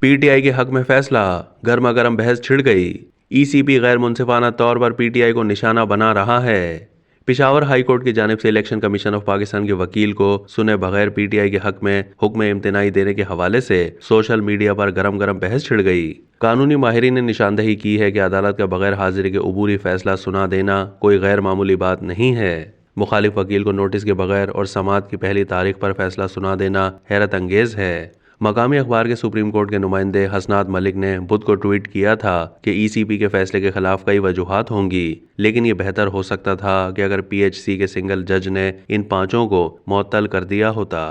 PTI के हक में फैसला, गर्मा गर्म बहस छिड़ गई। ECB गैर मुनसिफाना तौर पर PTI को निशाना बना रहा है। पेशावर हाई कोर्ट की जानिब से इलेक्शन कमीशन ऑफ पाकिस्तान के वकील को सुने बगैर PTI के हक में हुक्म इम्तिनाई देने के हवाले से सोशल मीडिया पर गरम गरम बहस छिड़ गई। कानूनी माहिरीन ने निशानदही की है कि अदालत का बगैर हाजिरी के अबूरी फैसला सुना देना कोई गैर मामूली बात नहीं है। मुखालिफ वकील को नोटिस के बगैर और समाअत की पहली तारीख पर फैसला सुना देना हैरत अंगेज है। मकामी अखबार के सुप्रीम कोर्ट के नुमाइंदे हसनात मलिक ने बुध को ट्वीट किया था कि ECB के फैसले के खिलाफ कई वजूहात होंगी, लेकिन ये बेहतर हो सकता था कि अगर PHC के सिंगल जज ने इन पांचों को मुअत्तल कर दिया होता।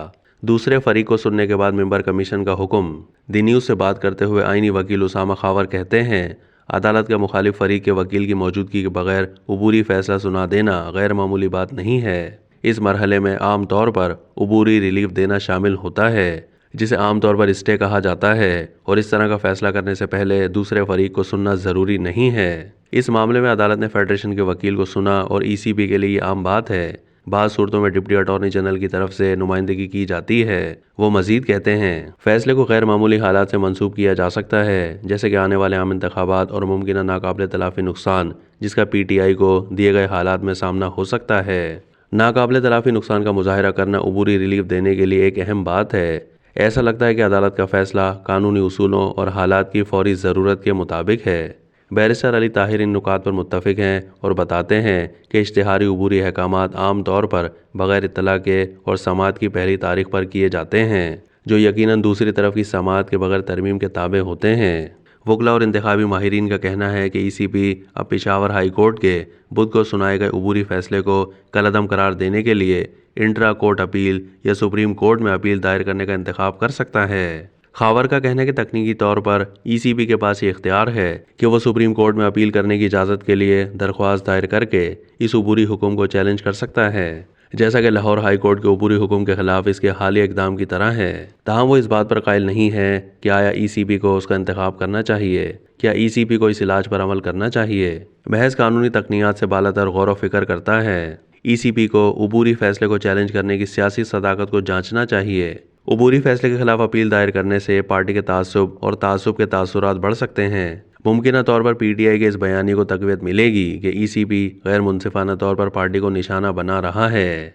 दूसरे फरीक को सुनने के बाद मेंबर कमीशन का हुक्म। दी न्यूज़ से बात करते हुए आईनी वकील उसामा खावर कहते हैं, अदालत के मुखालिफ फरीक के वकील की मौजूदगी के बगैर अबूरी फैसला सुना देना गैर मामूली बात नहीं है। इस मरहले में आम तौर पर अबूरी रिलीफ देना शामिल होता है, जिसे आमतौर पर स्टे कहा जाता है, और इस तरह का फैसला करने से पहले दूसरे फरीक को सुनना ज़रूरी नहीं है। इस मामले में अदालत ने फेडरेशन के वकील को सुना और ECB के लिए ये आम बात है। बाज़ सूरतों में डिप्टी अटॉर्नी जनरल की तरफ से नुमाइंदगी की जाती है। वो मजीद कहते हैं, फैसले को गैर मामूली हालात से मंसूब किया जा सकता है, जैसे कि आने वाले आम इंतखाबात और मुमकिन नाकाबिल तलाफ़ी नुकसान जिसका PTI को दिए गए हालात में सामना हो सकता है। नाकाबिल तलाफ़ी नुकसान का मुजाहरा करना अबूरी रिलीफ देने के लिए एक अहम बात है। ऐसा लगता है कि अदालत का फैसला कानूनी उसूलों और हालात की फौरी ज़रूरत के मुताबिक है। बैरिस्टर अली ताहिर इन नुकात पर मुत्तफ़िक हैं और बताते हैं कि इश्तिहारी अबूरी अहकामात आम तौर पर बग़ैर इत्तला के और समाअत की पहली तारीख पर किए जाते हैं, जो यकीनन दूसरी तरफ की समाअत के बगैर तरमीम के ताबे होते हैं। वकला और इंतखाबी माहिरीन का कहना है कि ECB अब पेशावर हाई कोर्ट के बुध को सुनाए गए अबूरी फैसले को कलअदम करार देने के लिए इंट्रा कोर्ट अपील या सुप्रीम कोर्ट में अपील दायर करने का इंतखाब कर सकता है। खावर का कहना है कि तकनीकी तौर पर ECB के पास ये इख्तियार है कि वो सुप्रीम कोर्ट में अपील करने की इजाज़त के लिए दरख्वास्त दायर करके इस अबूरी हुक्म को चैलेंज कर सकता है, जैसा कि लाहौर हाई कोर्ट के अबूरी हुक्म के खिलाफ इसके हालिया इकदाम की तरह है। ताहम वो इस बात पर कायल नहीं है कि आया ECB को उसका इंतखाब करना चाहिए, क्या ECB को इस इलाज पर अमल करना चाहिए। महज कानूनी तकनीयात से बालातर गौर व फिक्र करता है। ECB को अबूरी फैसले को चैलेंज करने की सियासी सदाकत को जांचना चाहिए। अबूरी फैसले के खिलाफ अपील दायर करने से पार्टी के तासुब और तासुब के तासुरात बढ़ सकते हैं। मुमकिन तौर पर PTI के इस बयानी को तक़वियत मिलेगी कि ECB गैर मुनसिफाना तौर पर पार्टी को निशाना बना रहा है।